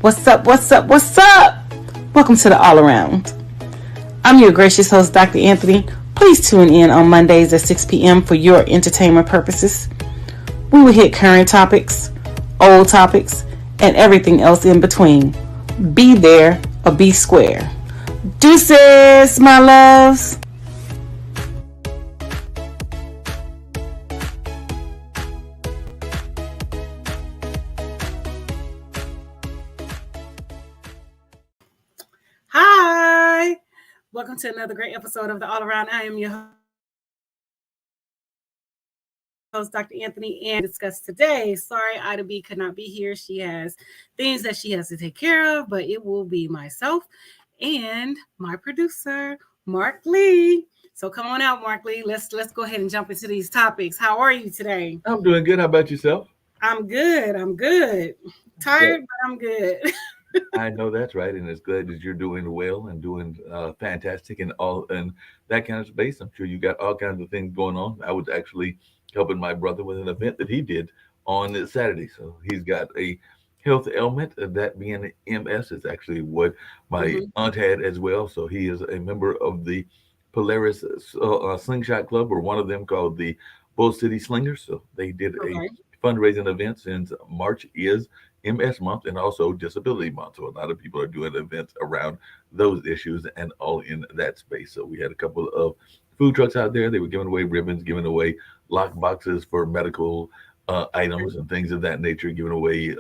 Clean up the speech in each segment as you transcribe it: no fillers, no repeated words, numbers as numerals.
What's up? What's up? What's up? Welcome to the All Around. I'm your gracious host, Dr. Anthony. Please tune in on Mondays at 6 p.m. for your entertainment purposes. We will hit current topics, old topics, and everything else in between. Be there or be square. Deuces, my loves. Hi. Welcome to another great episode of the All Around. I am your host, Dr. Anthony, and discuss today. Sorry, Ida B could not be here. She has things that she has to take care of, but it will be myself and my producer, Mark Lee. So come on out, Mark Lee. Let's go ahead and jump into these topics. How are you today? I'm doing good. How about yourself? I'm good. Tired, but I'm good. I know that's right, and it's glad that you're doing well and doing fantastic and all and that kind of space. I'm sure you got all kinds of things going on. I was actually helping my brother with an event that he did on Saturday. So he's got a health ailment, that being MS is actually what my aunt had as well. So he is a member of the Polaris Slingshot Club, or one of them called the Bull City Slingers. So they did a fundraising event since March is MS month and also disability month. So a lot of people are doing events around those issues and all in that space. So we had a couple of food trucks out there. They were giving away ribbons, giving away lock boxes for medical items and things of that nature, giving away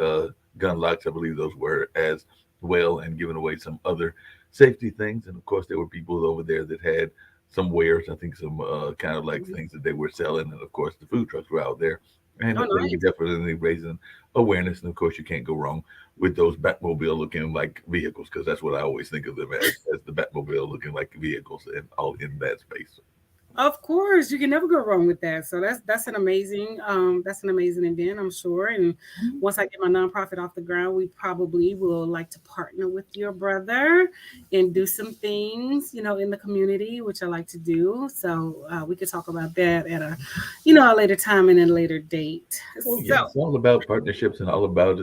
gun locks, I believe those were, as well, and giving away some other safety things. And of course, there were people over there that had some wares, I think some kind of like things that they were selling. And of course, the food trucks were out there. And they were definitely raising awareness. And of course, you can't go wrong with those Batmobile looking like vehicles, because that's what I always think of them as the Batmobile looking like vehicles, and all in that space. Of course, you can never go wrong with that. So that's an amazing event, I'm sure. And once I get my nonprofit off the ground, we probably will like to partner with your brother and do some things, in the community, which I like to do. So we could talk about that at a later time and a later date. Well, yeah, it's all about partnerships and all about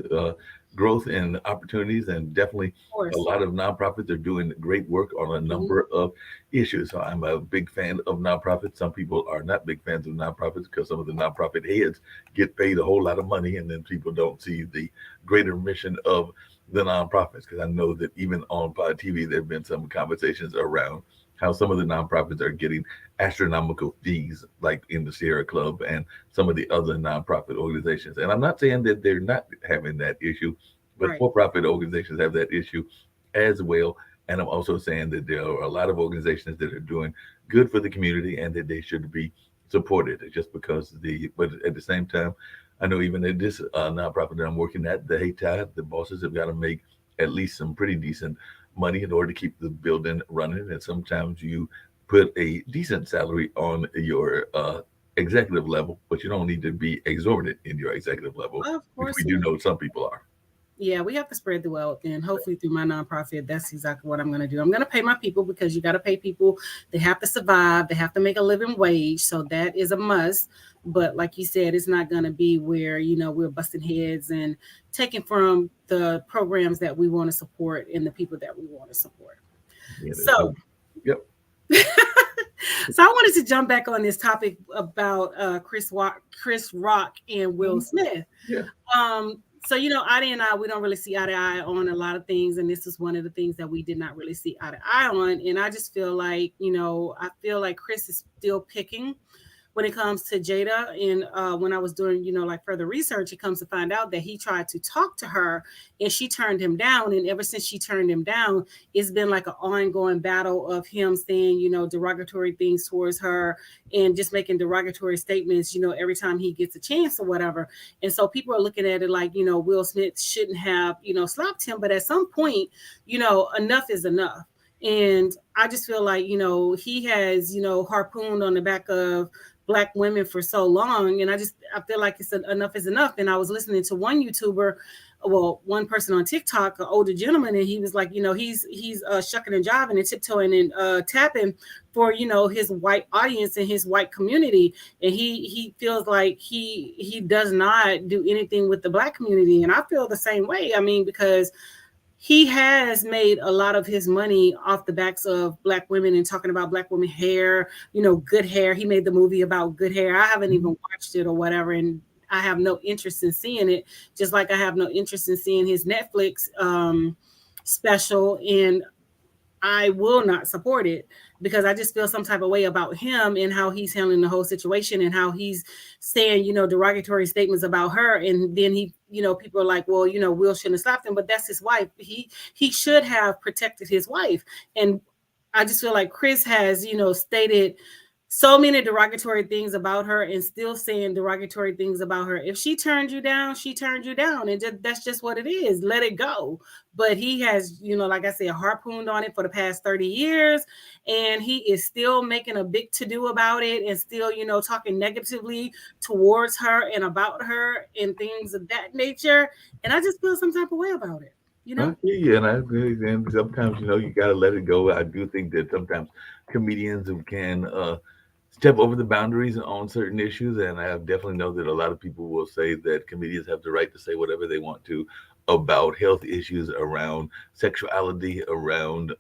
growth and opportunities, and definitely a lot of nonprofits are doing great work on a number of issues. So I'm a big fan of nonprofits. Some people are not big fans of nonprofits because some of the nonprofit heads get paid a whole lot of money, and then people don't see the greater mission of the nonprofits. Because I know that even on Pod TV, there have been some conversations around how some of the nonprofits are getting astronomical fees, like in the Sierra Club and some of the other nonprofit organizations. And I'm not saying that they're not having that issue, but for-profit organizations have that issue as well. And I'm also saying that there are a lot of organizations that are doing good for the community and that they should be supported. Just because but at the same time, I know even at this nonprofit that I'm working at, the HTI, the bosses have got to make at least some pretty decent money in order to keep the building running. And sometimes you put a decent salary on your executive level, but you don't need to be exorbitant in your executive level. Of course, we do know some people are. Yeah, we have to spread the wealth, and hopefully through my nonprofit, that's exactly what I'm going to do. I'm going to pay my people, because you got to pay people. They have to survive. They have to make a living wage. So that is a must. But like you said, it's not going to be where, we're busting heads and taking from the programs that we want to support and the people that we want to support. Yeah, so I wanted to jump back on this topic about Chris Rock and Will Smith. Yeah. So, Adi and I, we don't really see eye to eye on a lot of things. And this is one of the things that we did not really see eye to eye on. And I just feel like, Chris is still picking when it comes to Jada. And when I was doing, further research, it comes to find out that he tried to talk to her and she turned him down. And ever since she turned him down, it's been like an ongoing battle of him saying, derogatory things towards her and just making derogatory statements, every time he gets a chance or whatever. And so people are looking at it like, Will Smith shouldn't have, slapped him. But at some point, enough is enough. And I just feel like, he has, harpooned on the back of Black women for so long. And I feel like enough is enough. And I was listening to one YouTuber, one person on TikTok, an older gentleman, and he was like, he's shucking and jiving and tiptoeing and tapping for, his white audience and his white community. And he feels like he does not do anything with the Black community. And I feel the same way. I mean, because he has made a lot of his money off the backs of Black women and talking about Black women hair, good hair. He made the movie about good hair. I haven't even watched it or whatever, and I have no interest in seeing it, just like I have no interest in seeing his Netflix special, and I will not support it because I just feel some type of way about him and how he's handling the whole situation and how he's saying, derogatory statements about her. And then people are like, well, Will shouldn't have stopped him, but that's his wife. He should have protected his wife. And I just feel like Chris has, stated so many derogatory things about her and still saying derogatory things about her. If she turned you down, she turned you down. And that's just what it is. Let it go. But he has, like I said, harpooned on it for the past 30 years. And he is still making a big to-do about it and still, talking negatively towards her and about her and things of that nature. And I just feel some type of way about it. Yeah, and I agree. And sometimes, you got to let it go. I do think that sometimes comedians who can step over the boundaries on certain issues. And I definitely know that a lot of people will say that comedians have the right to say whatever they want to about health issues, around sexuality, around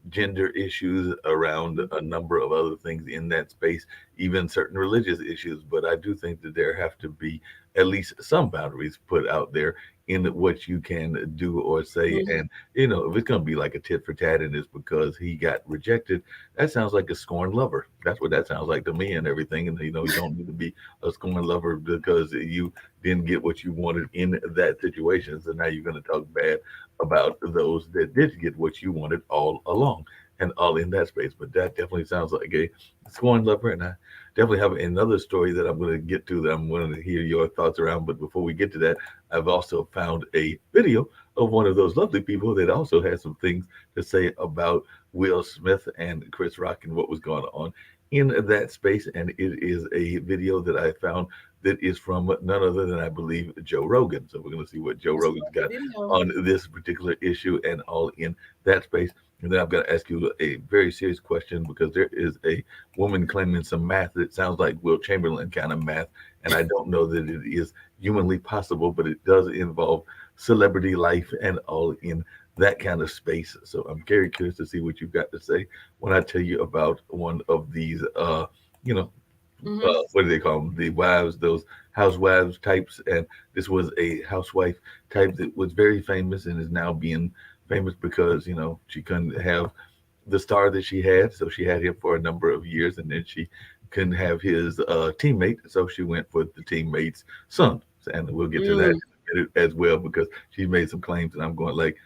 gender issues, around a number of other things in that space, even certain religious issues. But I do think that there have to be at least some boundaries put out there in what you can do or say. Mhm. And, if it's going to be like a tit for tat and it's because he got rejected, that sounds like a scorned lover. That's what that sounds like to me and everything. And, you don't need to be a scorned lover because you didn't get what you wanted in that situation. So now you're going to talk bad about those that did get what you wanted all along and all in that space. But that definitely sounds like a scorned lover. And I definitely have another story that I'm going to get to that I'm going to hear your thoughts around. But before we get to that, I've also found a video of one of those lovely people that also has some things to say about Will Smith and Chris Rock and what was going on in that space. And it is a video that I found that is from none other than, I believe, Joe Rogan. So we're going to see what Joe Rogan's got on this particular issue and all in that space. And then I've got to ask you a very serious question, because there is a woman claiming some math that sounds like Will Chamberlain kind of math. And I don't know that it is humanly possible, but it does involve celebrity life and all in that kind of space. So I'm very curious to see what you've got to say when I tell you about one of these, what do they call them? The wives, those housewives types. And this was a housewife type that was very famous and is now being famous because, she couldn't have the star that she had. So she had him for a number of years, and then she couldn't have his teammate. So she went for the teammate's son. And we'll get to that in a minute as well, because she made some claims and I'm going like,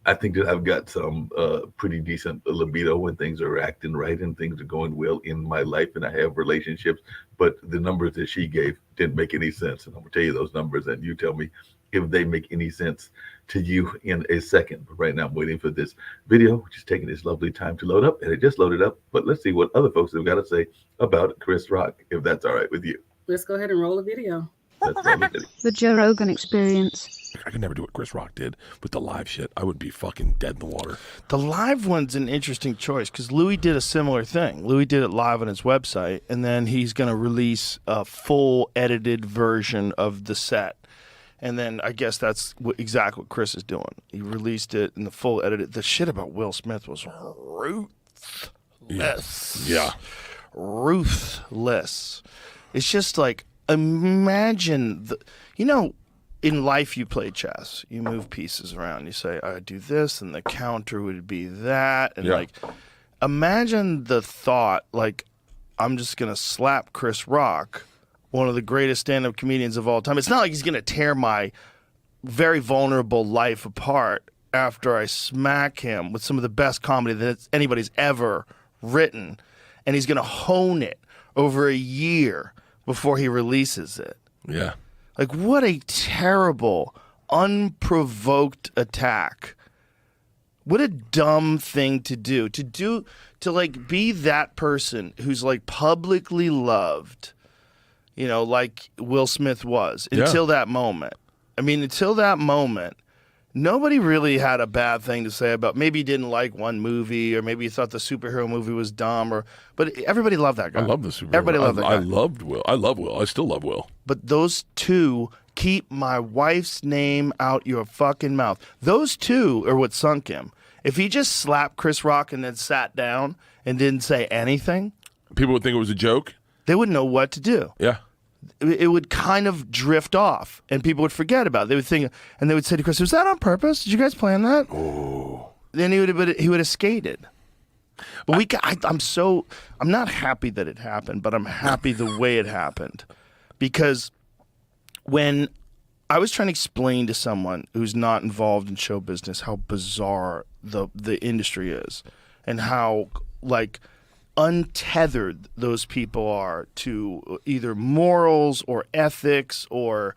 I think that I've got some pretty decent libido when things are acting right and things are going well in my life and I have relationships. But the numbers that she gave didn't make any sense. And I'm going to tell you those numbers and you tell me if they make any sense to you in a second. But right now I'm waiting for this video, which is taking this lovely time to load up. And it just loaded up. But let's see what other folks have got to say about Chris Rock, if that's all right with you. Let's go ahead and roll the video. The Joe Rogan Experience. I could never do what Chris Rock did with the live shit. I would be fucking dead in the water. The live one's an interesting choice because Louis did a similar thing. Louis did it live on his website, and then he's going to release a full edited version of the set. And then I guess that's exactly what Chris is doing. He released it in the full edited. The shit about Will Smith was ruthless. Yeah. Ruthless. It's just like, imagine, in life you play chess. You move pieces around. You say, I do this, and the counter would be that. And imagine the thought, like, I'm just going to slap Chris Rock, one of the greatest stand-up comedians of all time. It's not like he's going to tear my very vulnerable life apart after I smack him with some of the best comedy that anybody's ever written. And he's going to hone it over a year before he releases it. Yeah. Like, what a terrible, unprovoked attack. What a dumb thing to do. To like be that person who's like publicly loved, like Will Smith was until that moment. I mean, until that moment, nobody really had a bad thing to say about, maybe he didn't like one movie, or maybe he thought the superhero movie was dumb, but everybody loved that guy. I love the superhero. Everybody loved that guy. I loved Will. I love Will. I still love Will. But those two Keep my wife's name out your fucking mouth. Those two are what sunk him. If he just slapped Chris Rock and then sat down and didn't say anything, People would think it was a joke. they wouldn't know what to do. Yeah. It would kind of drift off, and people would forget about it. They would think, and they would say to Chris, "Was that on purpose? Did you guys plan that?" Oh. Then he would have skated. But I'm not happy that it happened, but I'm happy the way it happened, because when I was trying to explain to someone who's not involved in show business how bizarre the industry is, and how like untethered those people are to either morals or ethics or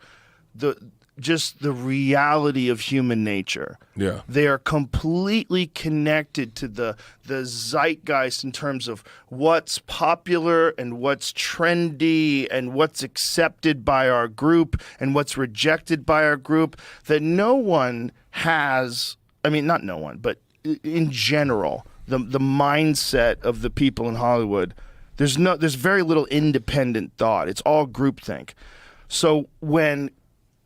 just the reality of human nature. Yeah. They are completely connected to the zeitgeist in terms of what's popular and what's trendy and what's accepted by our group and what's rejected by our group, that no one has, I mean, not no one, but in general, the mindset of the people in Hollywood, there's very little independent thought. It's all groupthink. So when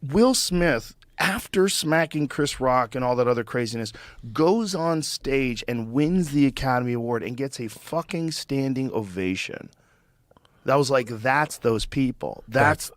Will Smith, after smacking Chris Rock and all that other craziness, goes on stage and wins the Academy Award and gets a fucking standing ovation, that was like, that's those people. That's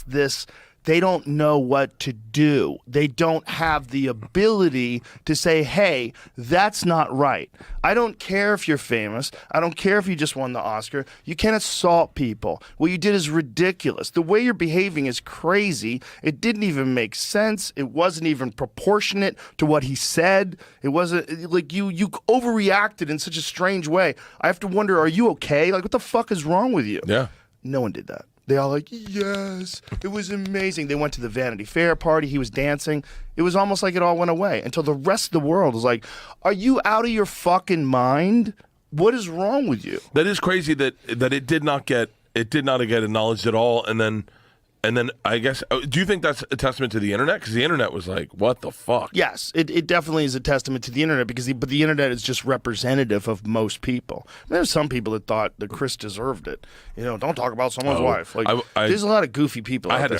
this. They don't know what to do. They don't have the ability to say, hey, that's not right. I don't care if you're famous. I don't care if you just won the Oscar. You can't assault people. What you did is ridiculous. The way you're behaving is crazy. It didn't even make sense. It wasn't even proportionate to what he said. It wasn't like you overreacted in such a strange way. I have to wonder, are you okay? Like, what the fuck is wrong with you? Yeah. No one did that. They all like, yes, it was amazing. They went to the Vanity Fair party. He was dancing. It was almost like it all went away until the rest of the world was like, are you out of your fucking mind? What is wrong with you? That is crazy that it did not get acknowledged at all, and then I guess, do you think that's a testament to the internet? Because the internet was like, what the fuck? Yes, it definitely is a testament to the internet, because but the internet is just representative of most people. I mean, there's some people that thought that Chris deserved it. You know, don't talk about someone's wife. Like, there's a lot of goofy people out there.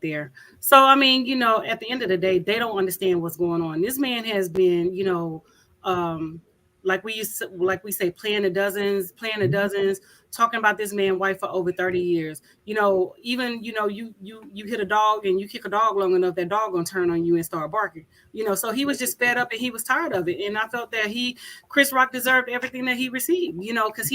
There. So, I mean, you know, at the end of the day, they don't understand what's going on. This man has been, you know, like we say, playing the dozens, talking about this man's wife for over 30 years. You know, even, you know, you hit a dog and you kick a dog long enough, that dog gonna turn on you and start barking. You know, so he was just fed up and he was tired of it. And I felt that Chris Rock deserved everything that he received, you know, because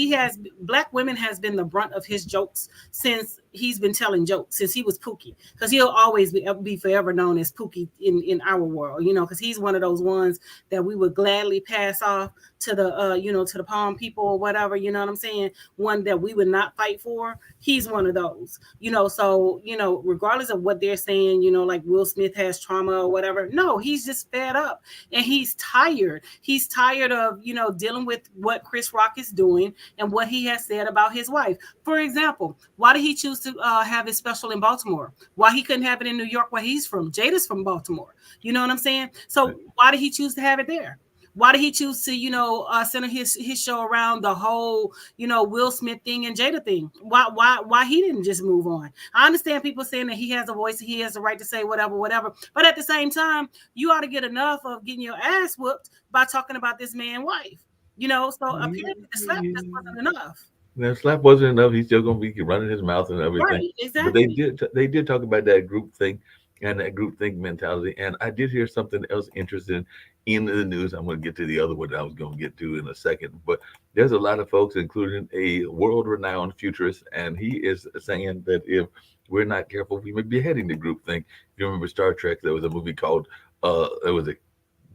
Black women has been the brunt of his jokes since he's been telling jokes, since he was Pookie, because he'll always be forever known as Pookie in our world, you know, because he's one of those ones that we would gladly pass off to the, you know, to the palm people or whatever, you know what I'm saying? One that we would not fight for. He's one of those, you know, so, you know, regardless of what they're saying, you know, like Will Smith has trauma or whatever. No, he's just fed up and he's tired. He's tired of, you know, dealing with what Chris Rock is doing and what he has said about his wife. For example, why did he choose to have his special in Baltimore? Why he couldn't have it in New York where he's from? Jada's from Baltimore. You know what I'm saying? So why did he choose to have it there? Why did he choose to, you know, center his show around the whole, you know, Will Smith thing and Jada thing? Why he didn't just move on? I understand people saying that he has a voice, he has the right to say whatever. But at the same time, you ought to get enough of getting your ass whooped by talking about this man's wife. You know, so apparently the slap just wasn't enough. The slap wasn't enough. He's still going to be running his mouth and everything. Right, exactly. But they did talk about that group thing and that group think mentality. And I did hear something else interesting in the news. I'm going to get to the other one that I was going to get to in a second. But there's a lot of folks, including a world-renowned futurist, and he is saying that if we're not careful, we may be heading to groupthink. If you remember Star Trek, there was a movie called, there was a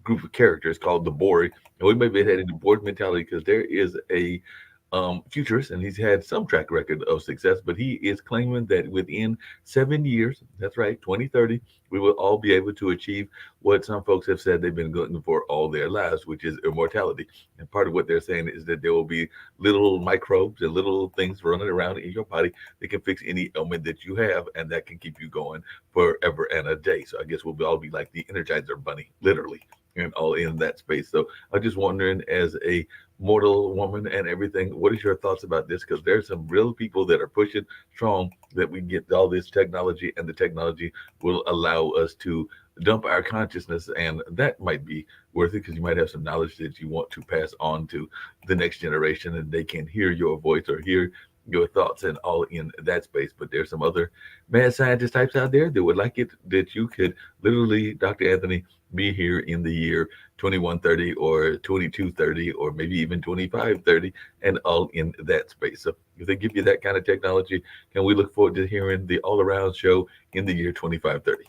group of characters called the Borg, and we may be heading to Borg mentality because there is a futurist, and he's had some track record of success, but he is claiming that within 7 years, that's right, 2030, we will all be able to achieve what some folks have said they've been looking for all their lives, which is immortality. And part of what they're saying is that there will be little microbes and little things running around in your body that can fix any ailment that you have, and that can keep you going forever and a day. So I guess we'll all be like the Energizer Bunny, literally, and all in that space. So I'm just wondering, as a mortal woman and everything. What is your thoughts about this? Because there's some real people that are pushing strong that we get all this technology, and the technology will allow us to dump our consciousness, and that might be worth it because you might have some knowledge that you want to pass on to the next generation, and they can hear your voice or hear your thoughts and all in that space. But there's some other mad scientist types out there that would like it that you could literally, Dr. Anthony, be here in the year 2130 or 2230 or maybe even 2530 and all in that space. So if they give you that kind of technology, can we look forward to hearing the all around show in the year 2530?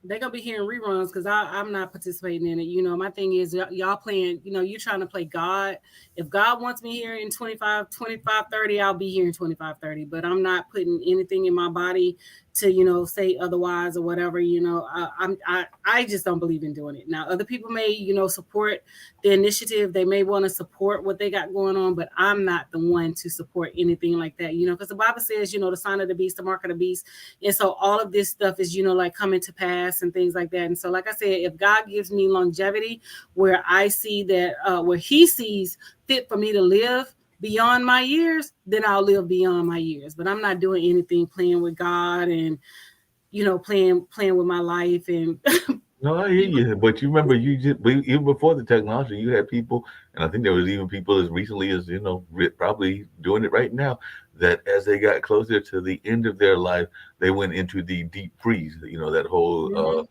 They're gonna be hearing reruns because I'm not participating in it. You know, my thing is y'all playing, you know, you trying to play God. If God wants me here in 2530, I'll be here in 2530. But I'm not putting anything in my body to, you know, say otherwise or whatever. You know, I just don't believe in doing it. Now, other people may, you know, support the initiative. They may want to support what they got going on, but I'm not the one to support anything like that. You know, because the Bible says, you know, the sign of the beast, the mark of the beast, and so all of this stuff is, you know, like coming to pass and things like that. And so, like I said, if God gives me longevity where I see that, where He sees fit for me to live beyond my years, then I'll live beyond my years. But I'm not doing anything playing with God and, you know, playing with my life. And No, I hear you. But you remember, even before the technology, you had people, and I think there was even people as recently as, you know, probably doing it right now, that as they got closer to the end of their life, they went into the deep freeze. You know, that whole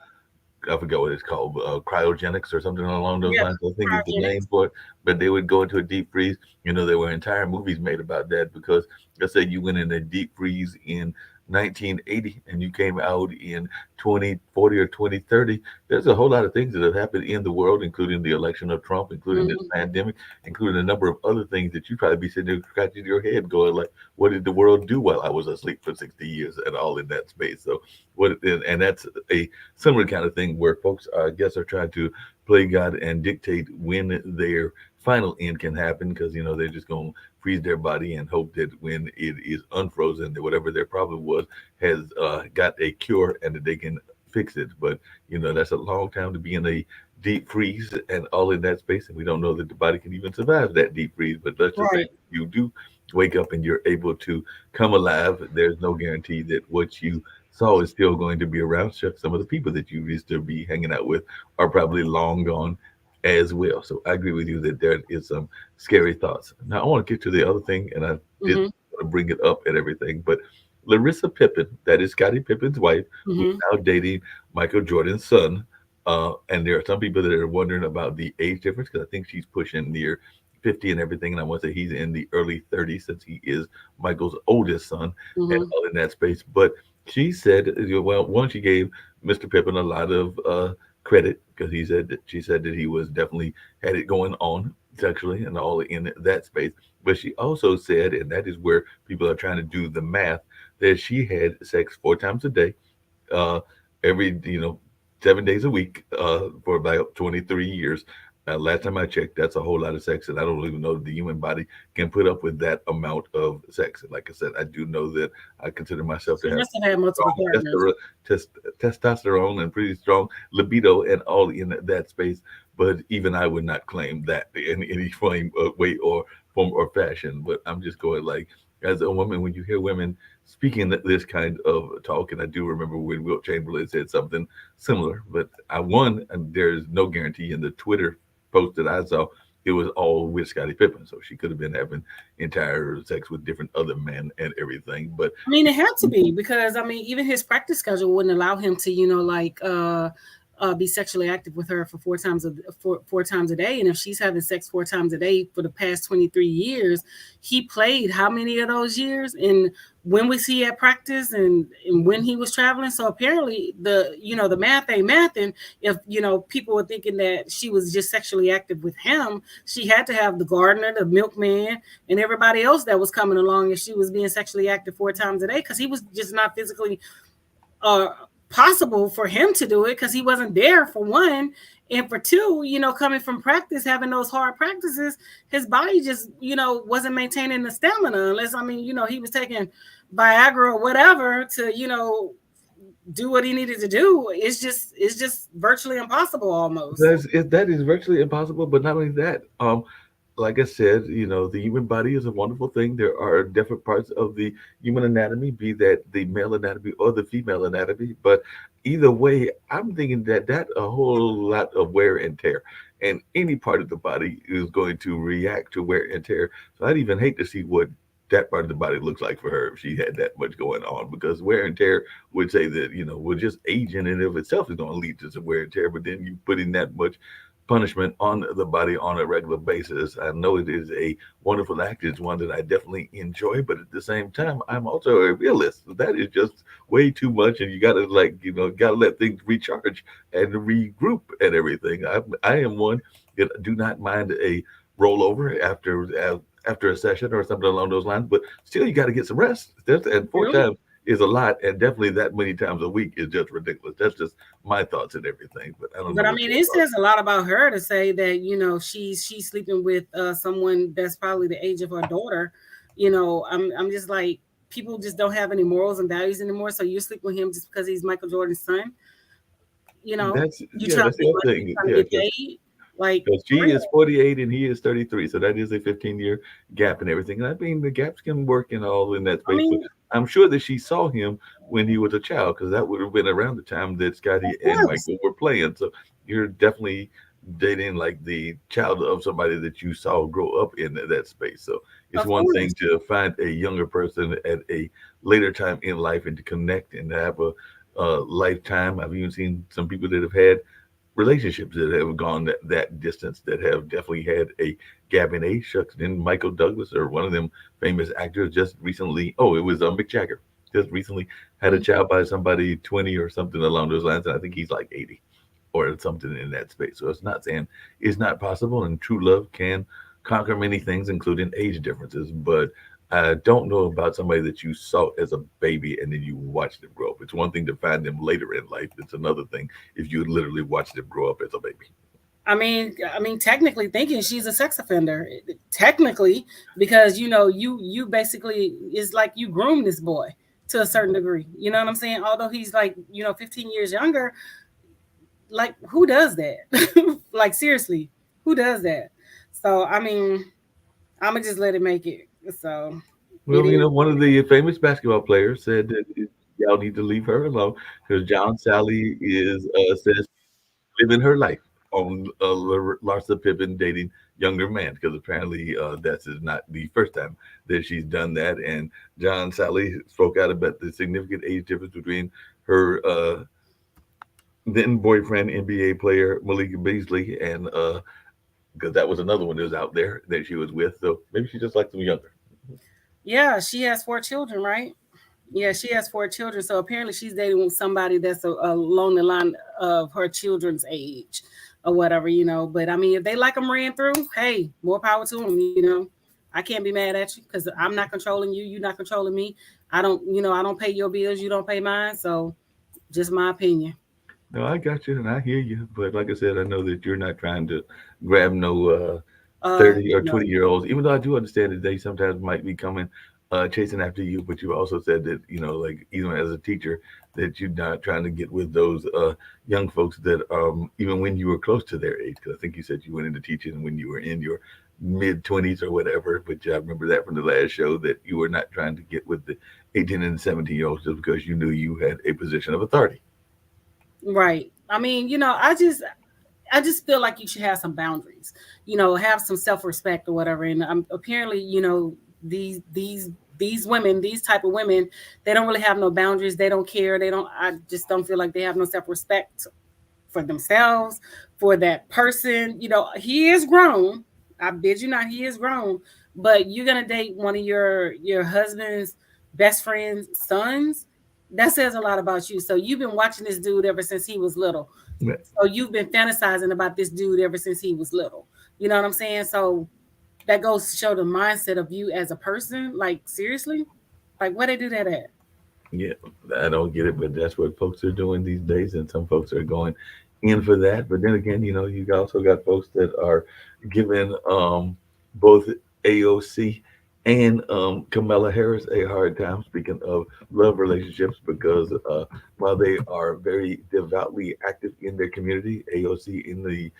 I forget what it's called, cryogenics or something along those lines. I think is the name for it. But they would go into a deep freeze. You know, there were entire movies made about that because let's say you went in a deep freeze in 1980 and you came out in 2040 or 2030. There's a whole lot of things that have happened in the world, including the election of Trump, including this pandemic, including a number of other things that you probably be sitting there scratching your head going like, what did the world do while I was asleep for 60 years and all in that space? So and that's a similar kind of thing where folks, I guess, are trying to play God and dictate when their final end can happen because, you know, they're just going to freeze their body and hope that when it is unfrozen, that whatever their problem was has got a cure and that they can fix it. But, you know, that's a long time to be in a deep freeze and all in that space. And we don't know that the body can even survive that deep freeze. But let's just say you do wake up and you're able to come alive. There's no guarantee that what you saw is still going to be around. Some of the people that you used to be hanging out with are probably long gone as well. So I agree with you that there is some scary thoughts. Now I want to get to the other thing, and I did want to bring it up and everything, but Larissa Pippen, that is Scottie Pippen's wife, who's now dating Michael Jordan's son. And there are some people that are wondering about the age difference because I think she's pushing near 50 and everything. And I want to say he's in the early 30s since he is Michael's oldest son and all in that space. But she said, well, one, she gave Mr. Pippen a lot of credit because she said that he was definitely had it going on sexually and all in that space. But she also said, and that is where people are trying to do the math, that she had sex 4 times a day, every 7 days a week for about 23 years. Last time I checked, that's a whole lot of sex, and I don't even know that the human body can put up with that amount of sex. And like I said, I do know that I consider myself to have testosterone and pretty strong libido and all in that space. But even I would not claim that in any way or form or fashion. But I'm just going like, as a woman, when you hear women speaking this kind of talk, and I do remember when Wilt Chamberlain said something similar, but there's no guarantee in the Twitter post that I saw, it was all with Scottie Pippen. So she could have been having entire sex with different other men and everything. But I mean, it had to be because, I mean, even his practice schedule wouldn't allow him to, be sexually active with her for four times a day. And if she's having sex 4 times a day for the past 23 years, he played how many of those years? And when was he at practice and when he was traveling? So apparently the math ain't math. And if, people were thinking that she was just sexually active with him, she had to have the gardener, the milkman, and everybody else that was coming along if she was being sexually active 4 times a day, because he was just not physically possible for him to do it because he wasn't there, for one, and for two, coming from practice, having those hard practices, his body just wasn't maintaining the stamina unless he was taking Viagra or whatever to do what he needed to do. It's just virtually impossible almost. That is virtually impossible. But not only that, like I said, the human body is a wonderful thing. There are different parts of the human anatomy, be that the male anatomy or the female anatomy. But either way, I'm thinking that a whole lot of wear and tear, and any part of the body is going to react to wear and tear. So I'd even hate to see what that part of the body looks like for her if she had that much going on, because wear and tear would say that, well, just aging in of itself is going to lead to some wear and tear. But then you put in that much punishment on the body on a regular basis. I know it is a wonderful act. It's one that I definitely enjoy, but at the same time, I'm also a realist. That is just way too much, and you got to got to let things recharge and regroup and everything. I am one that do not mind a rollover after a session or something along those lines, but still you got to get some rest. And 4 times is a lot, and definitely that many times a week is just ridiculous. That's just my thoughts and everything. But I don't know. But I mean, it says a lot about her to say that she's sleeping with someone that's probably the age of her daughter. I'm just like, people just don't have any morals and values anymore. So you sleep with him just because he's Michael Jordan's son. That's you try that's to the other thing. get paid. Like, Because she is 48 and he is 33, so that is a 15-year gap and everything. And I mean, the gaps can work and all in that I space. mean, But I'm sure that she saw him when he was a child, because that would have been around the time that Scotty of and course. Michael were playing. So you're definitely dating like the child of somebody that you saw grow up in that space. So it's Of one thing course. to find a younger person at a later time in life and to connect and to have a lifetime. I've even seen some people that have had relationships that have gone that distance that have definitely had a gap in age. Shucks, then Michael Douglas or one of them famous actors just recently, oh, it was Mick Jagger, just recently had a child by somebody 20 or something along those lines. And I think he's like 80 or something in that space. So it's not saying it's not possible, and true love can conquer many things, including age differences. But I don't know about somebody that you saw as a baby and then you watch them grow up. It's one thing to find them later in life. It's another thing if you literally watch them grow up as a baby. I mean, technically thinking she's a sex offender, technically, because you basically is like you groom this boy to a certain degree. You know what I'm saying? Although he's like 15 years younger, like who does that? Like seriously, who does that? So I mean, I'm gonna just let it make it. So it Well, is. one of the famous basketball players said that y'all need to leave her alone because John Sally is says living her life on Larsa Pippen dating younger man, because apparently that is not the first time that she's done that. And John Sally spoke out about the significant age difference between her then boyfriend, NBA player Malik Beasley, and because that was another one that was out there that she was with. So maybe she just likes them younger. Yeah, she has 4 children, right? Yeah, she has 4 children. So apparently she's dating with somebody that's along the line of her children's age or whatever. But I mean, if they like them ran through, hey, more power to them. I can't be mad at you because I'm not controlling you. You're not controlling me. I don't pay your bills. You don't pay mine. So just my opinion. No, I got you and I hear you. But like I said, I know that you're not trying to grab no 30 or No. 20-year olds, even though I do understand that they sometimes might be coming chasing after you. But you also said that, like even as a teacher, that you're not trying to get with those young folks that even when you were close to their age. Because I think you said you went into teaching when you were in your mid 20s or whatever. But I remember that from the last show that you were not trying to get with the 18 and 17-year olds just because you knew you had a position of authority. Right. I mean, I just feel like you should have some boundaries, have some self-respect or whatever. And apparently, these women, these type of women, they don't really have no boundaries. They don't care. I just don't feel like they have no self-respect for themselves, for that person. He is grown. I bid you not, he is grown, but you're gonna date one of your husband's best friend's sons. That says a lot about you. So you've been watching this dude ever since he was little. So you've been fantasizing about this dude ever since he was little. You know what I'm saying? So that goes to show the mindset of you as a person. Like seriously, like where they do that at? Yeah, I don't get it, but that's what folks are doing these days, and some folks are going in for that. But then again, you also got folks that are giving both AOC and Kamala Harris a hard time. Speaking of love relationships, because while they are very devoutly active in their community, AOC in the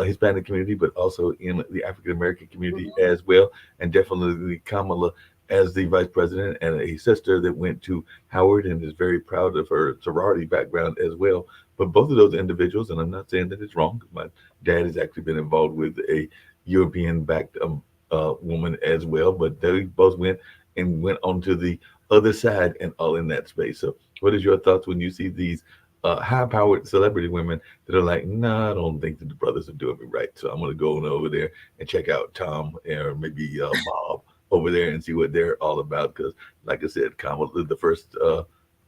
Hispanic community, but also in the African American community Mhm. as well, and definitely Kamala as the vice president and a sister that went to Howard and is very proud of her sorority background as well. But both of those individuals, and I'm not saying that it's wrong. My dad has actually been involved with a European-backed woman as well, but they both went on to the other side and all in that space. So, what is your thoughts when you see these high-powered celebrity women that are like, "Nah, I don't think that the brothers are doing me right, so I'm gonna go on over there and check out Tom or maybe Bob over there and see what they're all about." Because, like I said, Kamala, the first.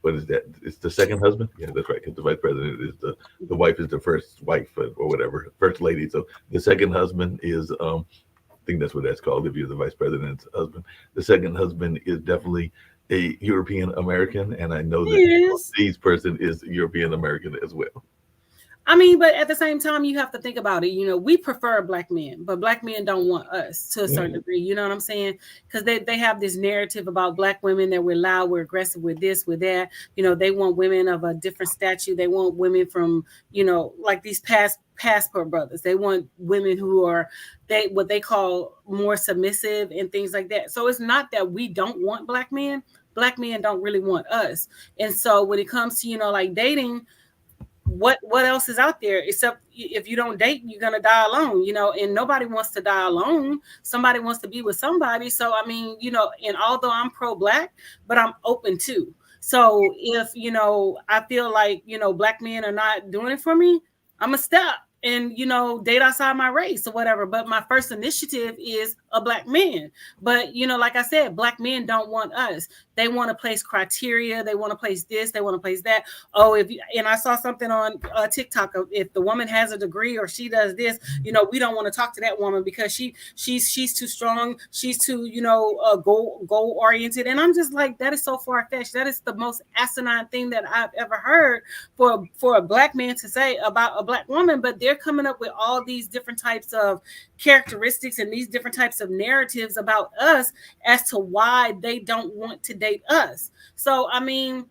What is that? It's the second husband. Yeah, that's right. Because the vice president is the wife is the first wife or whatever, first lady. So the second husband is think that's what that's called if you're the vice president's husband. The second husband is definitely a European American, and I know that Yes. C's person is European American as well. I mean, but at the same time, you have to think about it. You know, we prefer black men, but black men don't want us to a certain degree. You know what I'm saying? Because they have this narrative about black women that we're loud, we're aggressive, we're this, we're that. You know, they want women of a different statue. They want women from, you know, like these passport brothers. They want women who are what they call more submissive and things like that. So it's not that we don't want black men. Black men don't really want us. And so when it comes to, you know, like dating, what else is out there except if you don't date, you're gonna die alone, you know, and nobody wants to die alone. Somebody wants to be with somebody. So I mean, you know, and although I'm pro-black, but I'm open too. So if you know, I feel like you know, black men are not doing it for me, I'm a step and you know, date outside my race or whatever. But my first initiative is a black man. But you know, like I said, black men don't want us. They want to place criteria. They want to place this. They want to place that. Oh, if you, and I saw something on TikTok. If the woman has a degree or she does this, you know, we don't want to talk to that woman because she's too strong. She's too you know goal oriented. And I'm just like, that is so far fetched. That is the most asinine thing that I've ever heard for a black man to say about a black woman. But they're coming up with all these different types of characteristics and these different types of narratives about us as to why they don't want to date us. So I mean,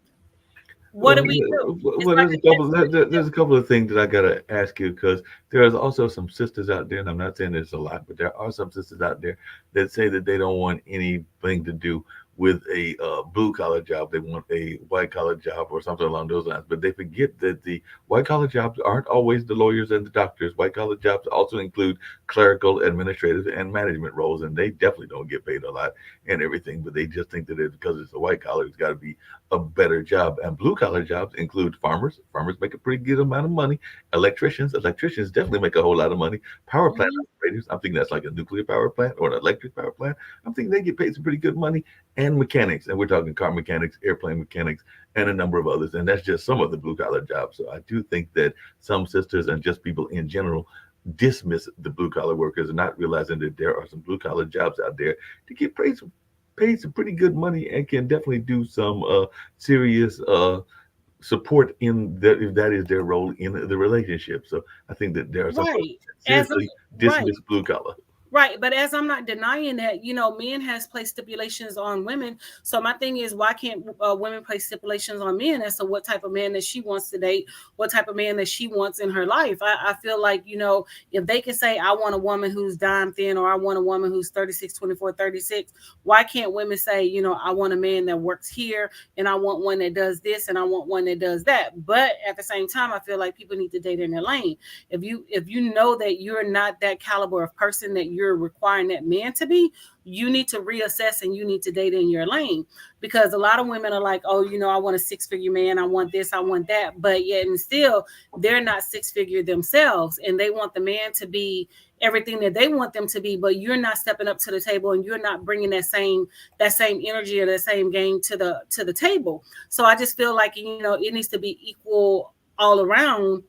what Well, do we do? It's well, like there's a couple of things that I gotta ask you because there's also some sisters out there, and I'm not saying there's a lot, but there are some sisters out there that say that they don't want anything to do with a blue collar job. They want a white collar job or something along those lines. But they forget that the white collar jobs aren't always the lawyers and the doctors. White collar jobs also include clerical, administrative, and management roles, and they definitely don't get paid a lot and everything. But they just think that because it's a white collar, it's got to be a better job. And blue collar jobs include farmers. Farmers make a pretty good amount of money. Electricians definitely make a whole lot of money. Power plant operators, I'm thinking that's like a nuclear power plant or an electric power plant. I'm thinking they get paid some pretty good money. And mechanics, and we're talking car mechanics, airplane mechanics, and a number of others. And that's just some of the blue collar jobs. So I do think that some sisters and just people in general dismiss the blue collar workers and not realizing that there are some blue collar jobs out there to get paid some pretty good money and can definitely do some serious support in that if that is their role in the relationship. So I think that there are some right. As a, seriously right. dismiss blue collar. Right, but as I'm not denying that, you know, men has placed stipulations on women. So my thing is, why can't women place stipulations on men as to what type of man that she wants to date, what type of man that she wants in her life? I feel like, you know, if they can say, I want a woman who's dime thin, or I want a woman who's 36, 24, 36, why can't women say, you know, I want a man that works here, and I want one that does this, and I want one that does that. But at the same time, I feel like people need to date in their lane. If you know that you're not that caliber of person that you're requiring that man to be, you need to reassess and you need to date in your lane. Because a lot of women are like, oh, you know, I want a 6-figure man, I want this, I want that, but yet and still they're not 6-figure themselves, and they want the man to be everything that they want them to be, but you're not stepping up to the table and you're not bringing that same energy or that same game to the table. So I just feel like, you know, it needs to be equal all around.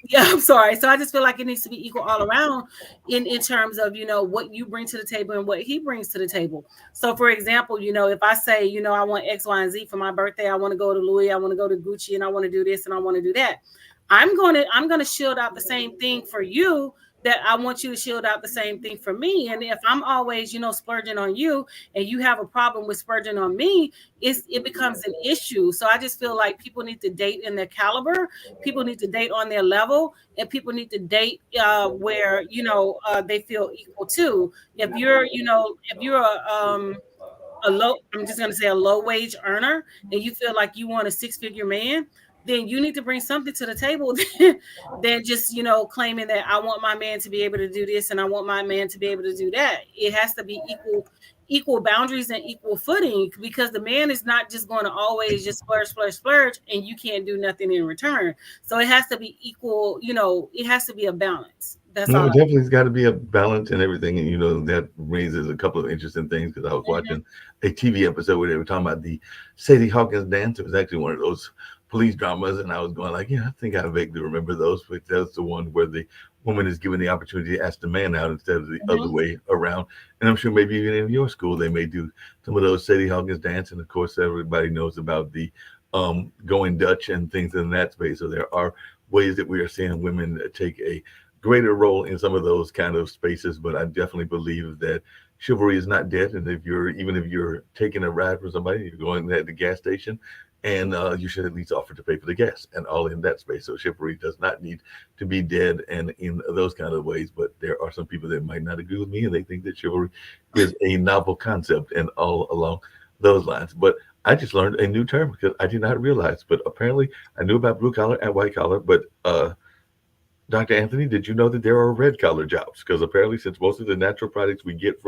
Yeah, I'm sorry. So I just feel like it needs to be equal all around in terms of, you know, what you bring to the table and what he brings to the table. So for example, you know, if I say, you know, I want X, Y, and Z for my birthday, I want to go to Louis, I want to go to Gucci, and I want to do this and I want to do that. I'm going to shield out the same thing for you that I want you to shield out the same thing for me. And if I'm always, splurging on you and you have a problem with splurging on me, it becomes an issue. So I just feel like people need to date in their caliber, people need to date on their level, and people need to date where they feel equal too. If you're a low, I'm just going to say a low wage earner, and you feel like you want a 6-figure man, then you need to bring something to the table than just, claiming that I want my man to be able to do this and I want my man to be able to do that. It has to be equal boundaries and equal footing, because the man is not just going to always just splurge, and you can't do nothing in return. So it has to be equal, it has to be a balance. That's No, all. definitely got to be a balance and everything. And, that raises a couple of interesting things, because I was watching a TV episode where they were talking about the Sadie Hawkins dance. It was actually one of those police dramas. And I was going like, I think I vaguely remember those, but that's the one where the woman is given the opportunity to ask the man out instead of the other way around. And I'm sure maybe even in your school, they may do some of those Sadie Hawkins dance. And of course, everybody knows about the going Dutch and things in that space. So there are ways that we are seeing women take a greater role in some of those kind of spaces, but I definitely believe that chivalry is not dead. And if you're taking a ride for somebody, you're going at the gas station, and you should at least offer to pay for the gas, and all in that space. So chivalry does not need to be dead, and in those kind of ways. But there are some people that might not agree with me, and they think that chivalry is a novel concept, and all along those lines. But I just learned a new term because I did not realize, but apparently I knew about blue collar and white collar, but Dr. Anthony, did you know that there are red collar jobs? Because apparently, since most of the natural products we get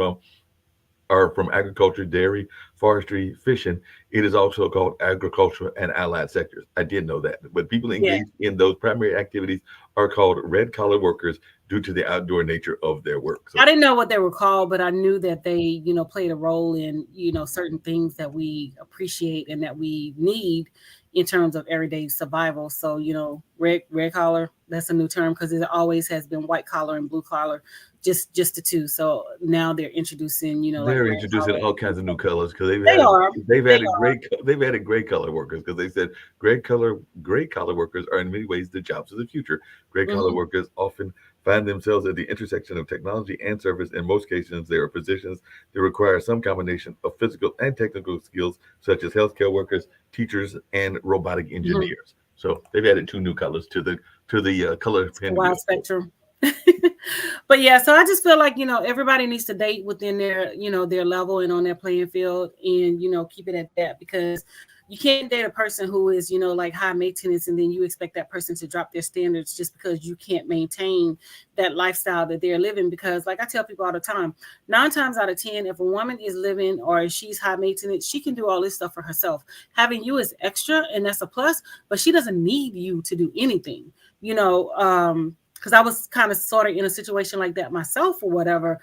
are from agriculture, dairy, forestry, fishing, it is also called agriculture and allied sectors. I did know that. But people engaged in those primary activities are called red collar workers due to the outdoor nature of their work. So, I didn't know what they were called, but I knew that they, played a role in, certain things that we appreciate and that we need in terms of everyday survival. So, red collar, that's a new term, because it always has been white collar and blue collar, just the two. So now they're introducing, they're introducing all kinds of new colors, because they've added gray collar workers, because they said gray collar workers are in many ways the jobs of the future. Gray collar workers often find themselves at the intersection of technology and service. In most cases, there are positions that require some combination of physical and technical skills, such as healthcare workers, teachers, and robotic engineers. So they've added 2 new colors to the color wide spectrum. But yeah, so I just feel like, everybody needs to date within their, their level and on their playing field, and, keep it at that, because you can't date a person who is, like high maintenance, and then you expect that person to drop their standards just because you can't maintain that lifestyle that they're living. Because like I tell people all the time, 9 times out of 10, if a woman is living or she's high maintenance, she can do all this stuff for herself. Having you is extra, and that's a plus, but she doesn't need you to do anything, because I was kind of sort of in a situation like that myself or whatever.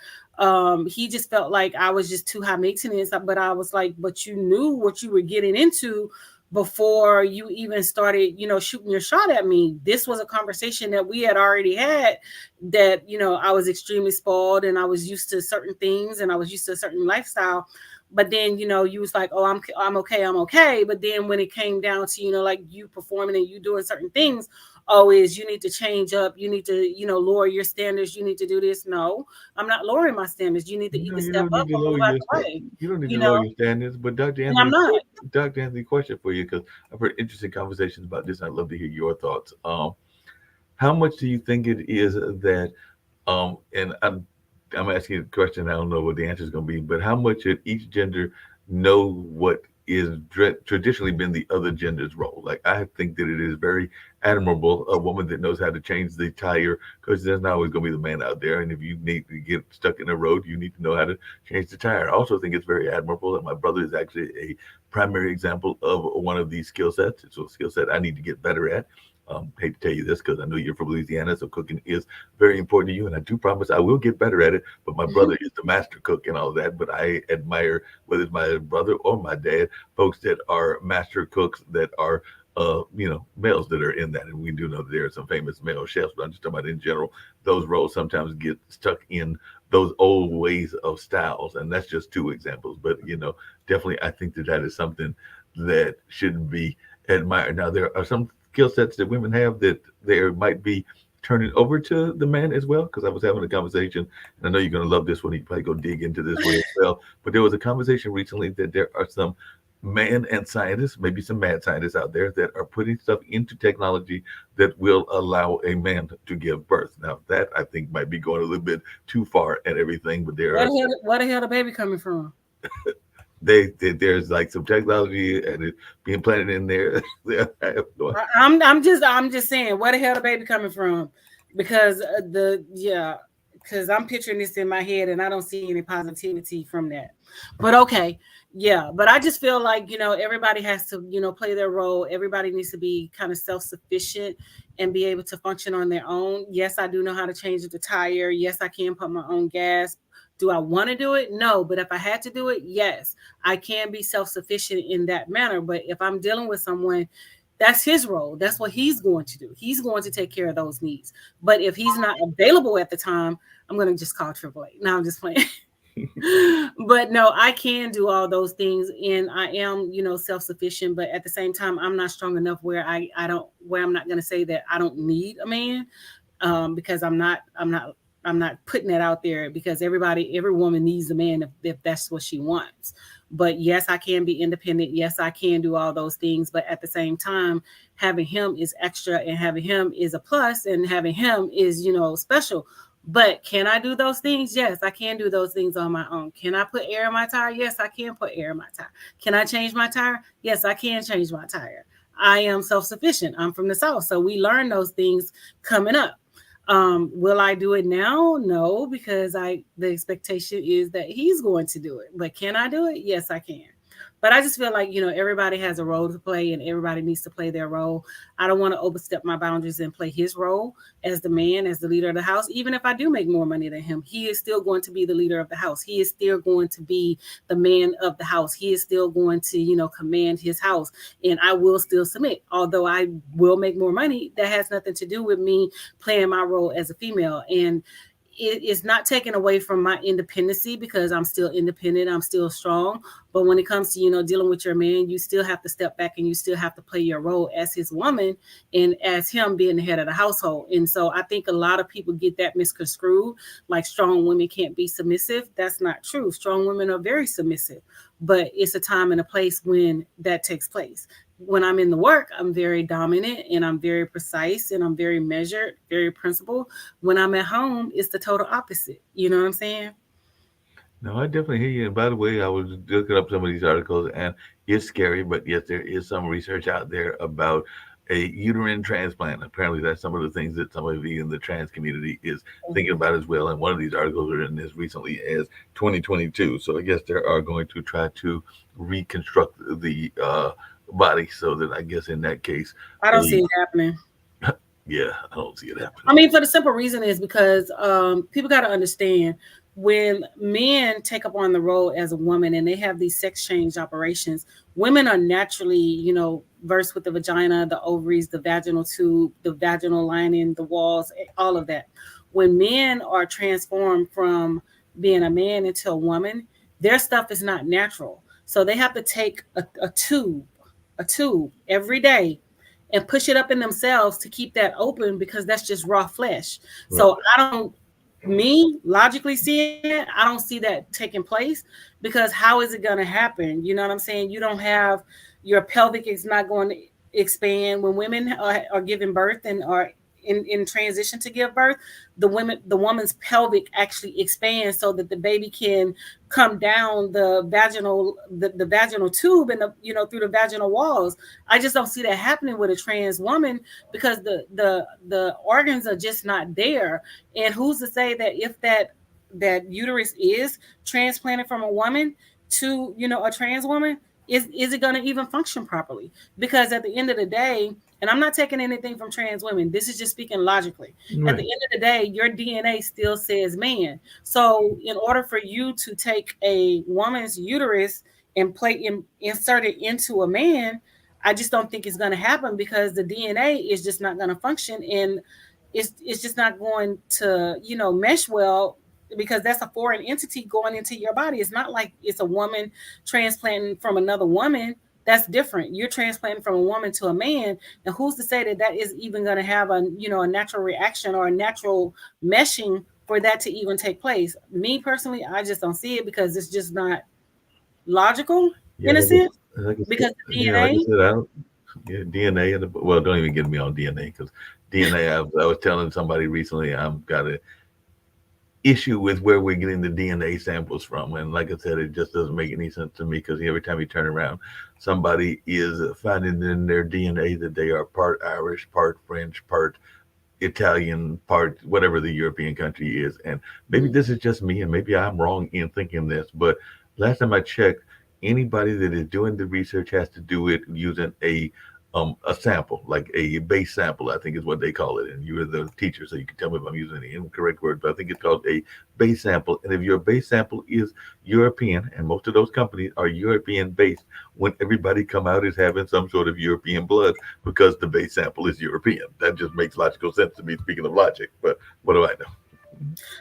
He just felt like I was just too high maintenance, but I was like, but you knew what you were getting into before you even started, shooting your shot at me. This was a conversation that we had already had, that, I was extremely spoiled and I was used to certain things and I was used to a certain lifestyle. But then, you was like, oh, I'm okay. But then when it came down to, like you performing and you doing certain things, is you need to change up. You need to, lower your standards. You need to do this. No, I'm not lowering my standards. You need to either step up or move out the way. You don't need to lower your standards. But Dr. Anthony, I'm not. Dr. Anthony, question for you, because I've heard interesting conversations about this. I'd love to hear your thoughts. How much do you think it is that, and I'm asking a question, I don't know what the answer is going to be, but how much should each gender know what is traditionally been the other gender's role? Like, I think that it is very admirable, a woman that knows how to change the tire, because there's not always going to be the man out there. And if you need to get stuck in a road, you need to know how to change the tire. I also think it's very admirable that my brother is actually a primary example of one of these skill sets. It's a skill set I need to get better at. Hate to tell you this, because I know you're from Louisiana, so cooking is very important to you, and I do promise I will get better at it. But my brother is the master cook and all that. But I admire, whether it's my brother or my dad, folks that are master cooks that are, males that are in that. And we do know that there are some famous male chefs, but I'm just talking about in general, those roles sometimes get stuck in those old ways of styles. And that's just 2 examples. But, definitely I think that is something that should be admired. Now, there are some skill sets that women have that there might be turn it over to the man as well? Because I was having a conversation, and I know you're going to love this one. You probably go dig into this one as well. But there was a conversation recently that there are some man and scientists, maybe some mad scientists out there that are putting stuff into technology that will allow a man to give birth. Now that I think might be going a little bit too far and everything, but there are where the hell the baby coming from? there's like some technology and it being planted in there. I have no idea. I'm just saying, where the hell the baby coming from? Because because I'm picturing this in my head and I don't see any positivity from that. But okay, yeah. But I just feel like, everybody has to, play their role. Everybody needs to be kind of self-sufficient and be able to function on their own. Yes, I do know how to change the tire. Yes, I can put my own gas. Do I want to do it? No. But if I had to do it, yes, I can be self-sufficient in that manner. But if I'm dealing with someone, that's his role. That's what he's going to do. He's going to take care of those needs. But if he's not available at the time, I'm going to just call AAA. No, I'm just playing. But no, I can do all those things. And I am, self-sufficient. But at the same time, I'm not strong enough where I'm not going to say that I don't need a man, because I'm not putting that out there, because every woman needs a man if that's what she wants. But yes, I can be independent. Yes, I can do all those things. But at the same time, having him is extra, and having him is a plus, and having him is, special. But can I do those things? Yes, I can do those things on my own. Can I put air in my tire? Yes, I can put air in my tire. Can I change my tire? Yes, I can change my tire. I am self-sufficient. I'm from the South. So we learn those things coming up. Will I do it now? No, because the expectation is that he's going to do it. But can I do it? Yes, I can. But I just feel like, everybody has a role to play, and everybody needs to play their role. I don't want to overstep my boundaries and play his role as the man, as the leader of the house. Even if I do make more money than him, he is still going to be the leader of the house. He is still going to be the man of the house. He is still going to, command his house, and I will still submit. Although I will make more money, that has nothing to do with me playing my role as a female. And it is not taken away from my independency, because I'm still independent. I'm still strong. But when it comes to, dealing with your man, you still have to step back, and you still have to play your role as his woman and as him being the head of the household. And so I think a lot of people get that misconstrued, like strong women can't be submissive. That's not true. Strong women are very submissive, but it's a time and a place when that takes place. When I'm in the work, I'm very dominant, and I'm very precise, and I'm very measured, very principled. When I'm at home, it's the total opposite. You know what I'm saying? No, I definitely hear you. And by the way, I was looking up some of these articles, and it's scary, but yes, there is some research out there about a uterine transplant. Apparently, that's some of the things that some of you in the trans community is thinking about as well. And one of these articles are in as recently as 2022. So I guess they are going to try to reconstruct the body, so that I guess in that case, I don't see it happening. Yeah, I don't see it happening. I mean, for the simple reason is because people got to understand, when men take up on the role as a woman and they have these sex change operations, women are naturally, versed with the vagina, the ovaries, the vaginal tube, the vaginal lining, the walls, all of that. When men are transformed from being a man into a woman, their stuff is not natural. So they have to take a tube every day and push it up in themselves to keep that open, because that's just raw flesh. Right. So logically seeing it, I don't see that taking place, because how is it going to happen? You know what I'm saying? You don't have, your pelvic is not going to expand. When women are giving birth and are in transition to give birth, the woman's pelvic actually expands so that the baby can come down the vaginal tube and through the vaginal walls. I just don't see that happening with a trans woman, because the organs are just not there. And who's to say that if that uterus is transplanted from a woman to a trans woman, is it going to even function properly? Because at the end of the day, and I'm not taking anything from trans women, this is just speaking logically. Right. At the end of the day, your DNA still says man. So in order for you to take a woman's uterus and insert it into a man, I just don't think it's going to happen, because the DNA is just not going to function, and it's just not going to mesh well, because that's a foreign entity going into your body. It's not like it's a woman transplanting from another woman. That's different. You're transplanting from a woman to a man, and who's to say that that is even going to have a, you know, a natural reaction or a natural meshing for that to even take place? Me personally, I just don't see it because it's just not logical in a sense. Because the you know, like I DNA. said, I don't, yeah, DNA and well, don't even get me on DNA because DNA. I was telling somebody recently, I've got a issue with where we're getting the DNA samples from. And like I said, it just doesn't make any sense to me because every time you turn around, somebody is finding in their DNA that they are part Irish, part French, part Italian, part whatever the European country is. And maybe this is just me and maybe I'm wrong in thinking this, but last time I checked, anybody that is doing the research has to do it using a sample, like a base sample, I think is what they call it. And you're the teacher, so you can tell me if I'm using the incorrect word, but I think it's called a base sample. And if your base sample is European, and most of those companies are European based, when everybody come out is having some sort of European blood because the base sample is European. That just makes logical sense to me, speaking of logic. But what do I know?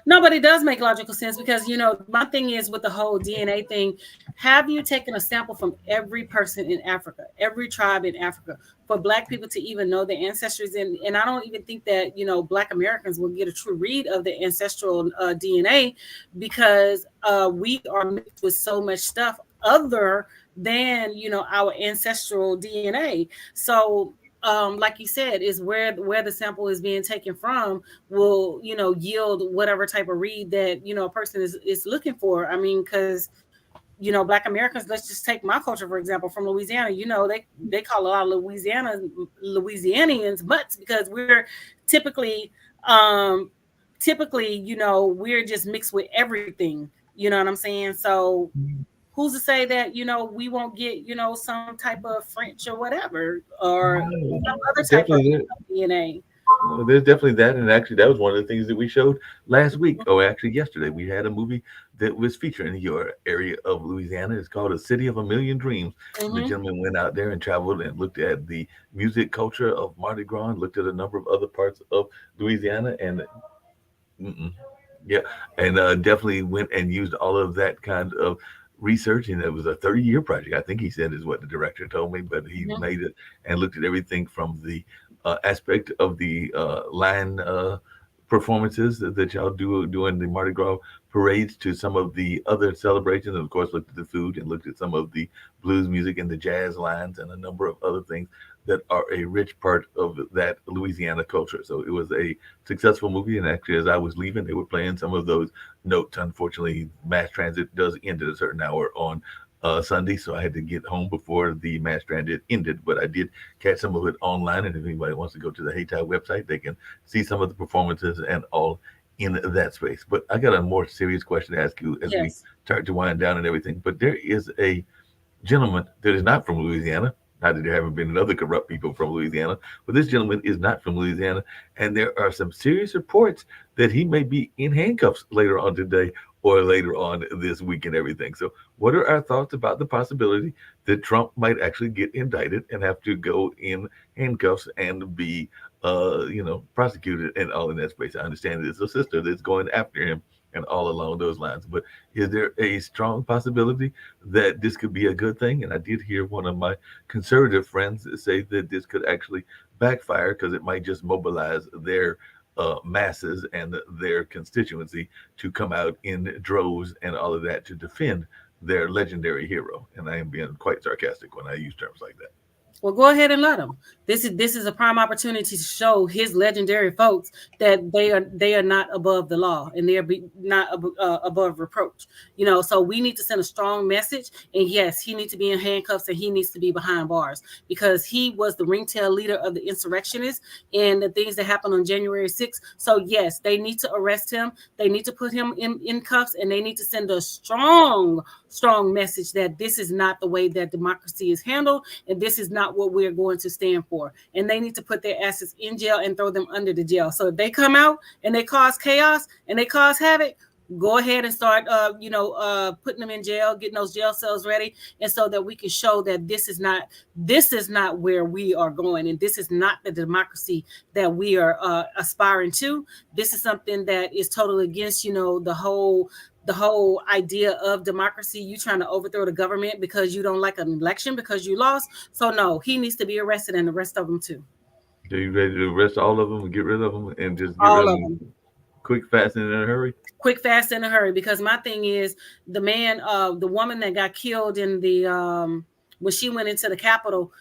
No, but it does make logical sense because, you know, my thing is with the whole DNA thing, have you taken a sample from every person in Africa, every tribe in Africa, for Black people to even know their ancestors? And I don't even think that, you know, Black Americans will get a true read of the ancestral DNA because we are mixed with so much stuff other than, you know, our ancestral DNA. So like you said, is where the sample is being taken from will, you know, yield whatever type of read that, you know, a person is looking for. I mean, because, you know, Black Americans, let's just take my culture, for example, from Louisiana. You know, they call a lot of Louisianians mutts because we're typically, you know, we're just mixed with everything. You know what I'm saying? So who's to say that, you know, we won't get, you know, some type of French or whatever, or some other type of DNA? There's definitely that, and actually, that was one of the things that we showed last week. Oh, actually, yesterday we had a movie that was featuring your area of Louisiana. It's called "A City of a Million Dreams." The gentleman went out there and traveled and looked at the music culture of Mardi Gras, and looked at a number of other parts of Louisiana, and yeah, and definitely went and used all of that kind of research. And it was a 30-year project, I think he said, is what the director told me. But he made it and looked at everything from the aspect of the line performances that y'all do during the Mardi Gras parades to some of the other celebrations. And of course, looked at the food and looked at some of the blues music and the jazz lines and a number of other things that are a rich part of that Louisiana culture. So it was a successful movie. And actually, as I was leaving, they were playing some of those notes. Unfortunately, mass transit does end at a certain hour on Sunday, so I had to get home before the mass transit ended. But I did catch some of it online, and if anybody wants to go to the HeyTide website, they can see some of the performances and all in that space. But I got a more serious question to ask you as we start to wind down and everything. But there is a gentleman that is not from Louisiana. Not that there haven't been other corrupt people from Louisiana, but this gentleman is not from Louisiana, and there are some serious reports that he may be in handcuffs later on today or later on this week and everything. So what are our thoughts about the possibility that Trump might actually get indicted and have to go in handcuffs and be, prosecuted and all in that space? I understand that it's a sister that's going after him and all along those lines. But is there a strong possibility that this could be a good thing? And I did hear one of my conservative friends say that this could actually backfire because it might just mobilize their masses and their constituency to come out in droves and all of that to defend their legendary hero. And I am being quite sarcastic when I use terms like that. Well, go ahead and let him. This is a prime opportunity to show his legendary folks that they are not above the law and they are not above reproach. You know, so we need to send a strong message. And yes, he needs to be in handcuffs and he needs to be behind bars because he was the ringtail leader of the insurrectionists and the things that happened on January 6th. So yes, they need to arrest him. They need to put him in cuffs and they need to send a strong message that this is not the way that democracy is handled and this is not what we're going to stand for. And they need to put their asses in jail and throw them under the jail. So if they come out and they cause chaos and they cause havoc, go ahead and start, putting them in jail, getting those jail cells ready, and so that we can show that this is not where we are going, and this is not the democracy that we are aspiring to. This is something that is totally against, the whole the whole idea of democracy. You trying to overthrow the government because you don't like an election because you lost. So no, he needs to be arrested, and the rest of them too. Are you ready to arrest all of them and get rid of them and just get rid All of of them them. quick, fast, and in a hurry? Quick, fast, in a hurry. Because my thing is the man, the woman that got killed in the when she went into the Capitol,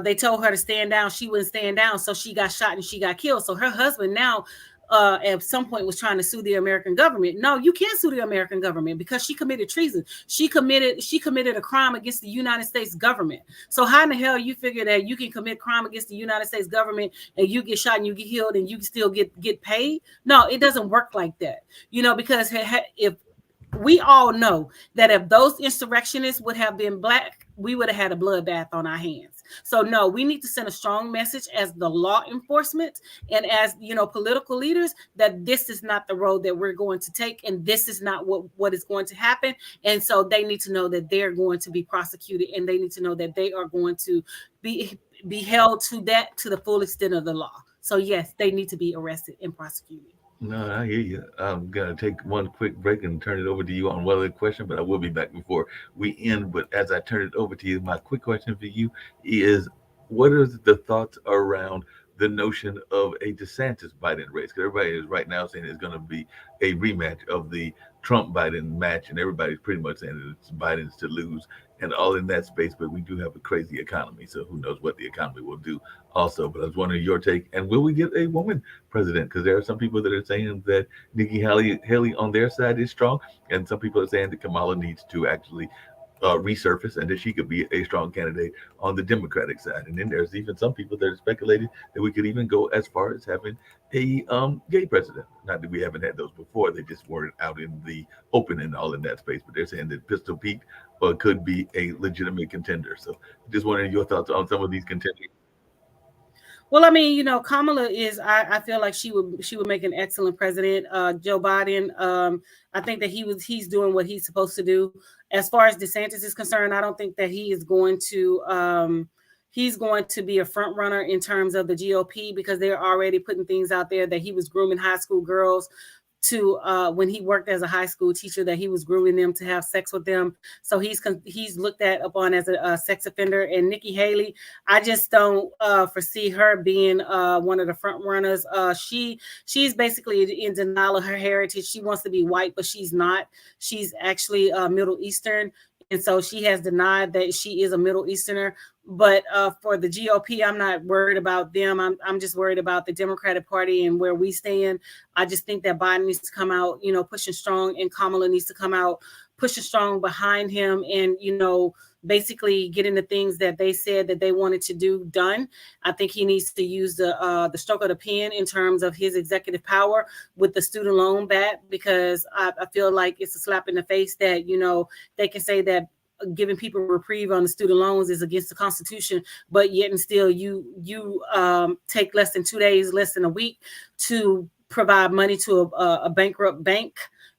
they told her to stand down. She wouldn't stand down, so she got shot and she got killed. So her husband now, at some point, was trying to sue the American government. No, you can't sue the American government because she committed treason. She committed a crime against the United States government. So how in the hell you figure that you can commit crime against the United States government and you get shot and you get killed and you can still get paid? No, it doesn't work like that. Because if we all know that if those insurrectionists would have been black, we would have had a bloodbath on our hands. So no, we need to send a strong message as the law enforcement and as political leaders that this is not the road that we're going to take, and this is not what is going to happen. And so they need to know that they're going to be prosecuted, and they need to know that they are going to be held to the full extent of the law. So yes, they need to be arrested and prosecuted. No, I hear you. I'm gonna take one quick break and turn it over to you on one other question, but I will be back before we end. But as I turn it over to you, my quick question for you is, what are the thoughts around the notion of a DeSantis Biden race? Because everybody is right now saying it's going to be a rematch of the Trump Biden match, and everybody's pretty much saying that it's Biden's to lose and all in that space. But we do have a crazy economy, so who knows what the economy will do also. But I was wondering your take, and will we get a woman president? Because there are some people that are saying that Nikki Haley on their side is strong, and some people are saying that Kamala needs to actually resurface and that she could be a strong candidate on the Democratic side. And then there's even some people that are speculating that we could even go as far as having a gay president. Not that we haven't had those before, they just weren't out in the open and all in that space, but they're saying that Pistol Pete could be a legitimate contender. So just wondering your thoughts on some of these contenders. Well, I mean, Kamala is. I feel like she would make an excellent president. Joe Biden. I think that he's doing what he's supposed to do. As far as DeSantis is concerned, I don't think that he is going to. He's going to be a front runner in terms of the GOP because they're already putting things out there that he was grooming high school girls to when he worked as a high school teacher, that he was grooming them to have sex with them. So he's looked at upon as a sex offender. And Nikki Haley, I just don't foresee her being one of the front runners. She's basically in denial of her heritage. She wants to be white, but she's not. She's actually Middle Eastern. And so she has denied that she is a Middle Easterner. But for the GOP, I'm not worried about them. I'm just worried about the Democratic Party and where we stand. I just think that Biden needs to come out, pushing strong, and Kamala needs to come out pushing strong behind him and, basically getting the things that they said that they wanted to do done. I think he needs to use the stroke of the pen in terms of his executive power with the student loan back, because I feel like it's a slap in the face that, they can say that giving people reprieve on the student loans is against the Constitution, but yet and still you take less than 2 days, less than a week to provide money to a bankrupt bank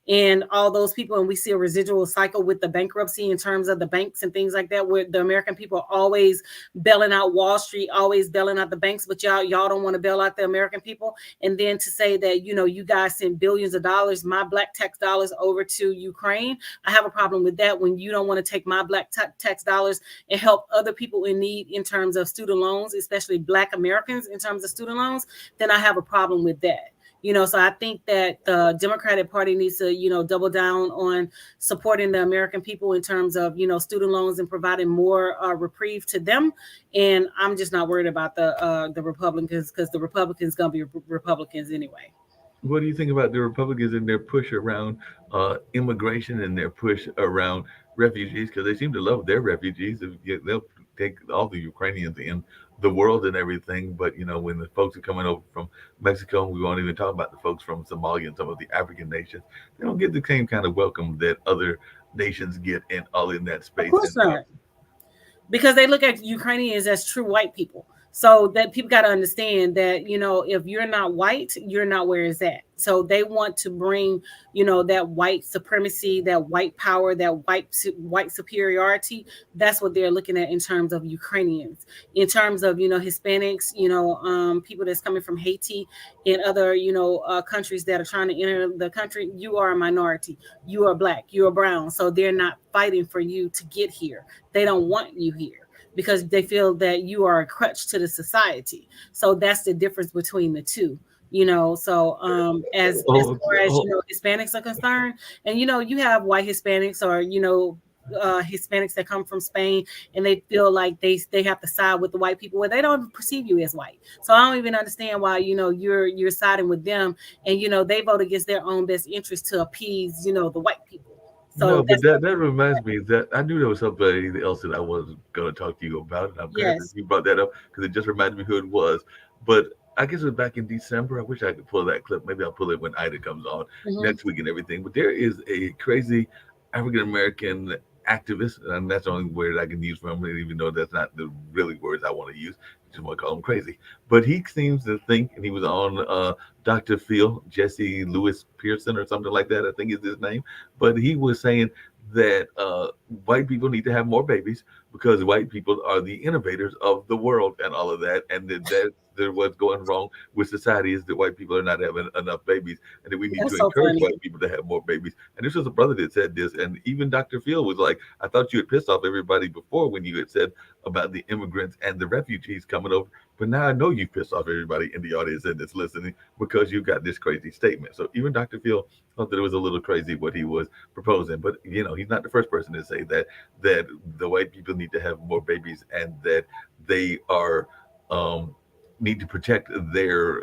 and all those people. And we see a residual cycle with the bankruptcy in terms of the banks and things like that, where the American people are always bailing out Wall Street, always bailing out the banks, but y'all don't want to bail out the American people. And then to say that, you guys send billions of dollars, my black tax dollars, over to Ukraine. I have a problem with that when you don't want to take my black tax dollars and help other people in need in terms of student loans, especially black Americans in terms of student loans. Then I have a problem with that. So I think that the Democratic Party needs to, double down on supporting the American people in terms of, student loans and providing more reprieve to them. And I'm just not worried about the Republicans, because the Republicans going to be Republicans anyway. What do you think about the Republicans and their push around immigration and their push around refugees? Because they seem to love their refugees. They'll take all the Ukrainians in the world and everything, but when the folks are coming over from Mexico, we won't even talk about the folks from Somalia and some of the African nations, they don't get the same kind of welcome that other nations get and all in that space. Of course not. Because they look at Ukrainians as true white people. So that people got to understand that, if you're not white, you're not where it's at. So they want to bring, that white supremacy, that white power, that white superiority. That's what they're looking at in terms of Ukrainians, in terms of, Hispanics, people that's coming from Haiti and other, countries that are trying to enter the country. You are a minority. You are black. You are brown. So they're not fighting for you to get here. They don't want you here, because they feel that you are a crutch to the society. So that's the difference between the two, So as far as Hispanics are concerned, and you have white Hispanics, or Hispanics that come from Spain, and they feel like they have to side with the white people where they don't perceive you as white. So I don't even understand why you're siding with them, and they vote against their own best interest to appease the white people. So no, but that reminds me that I knew there was somebody else that I was going to talk to you about, and I'm glad that you brought that up, because it just reminded me who it was. But I guess it was back in December. I wish I could pull that clip. Maybe I'll pull it when Ida comes on next week and everything. But there is a crazy African American activist, and that's the only word I can use for him, even though that's not the really words I want to use. I just want to call him crazy. But he seems to think, and he was on Dr. Phil, Jesse Lewis Pearson or something like that, I think is his name. But he was saying that white people need to have more babies because white people are the innovators of the world and all of that, and that what's going wrong with society is that white people are not having enough babies, and that we need to encourage white people to have more babies. And this was a brother that said this, and even Dr. Phil was like, I thought you had pissed off everybody before when you had said about the immigrants and the refugees coming over, but now I know you pissed off everybody in the audience and that's listening because you got this crazy statement. So even Dr. Phil thought that it was a little crazy what he was proposing, but he's not the first person to say that the white people need to have more babies and that they are need to protect their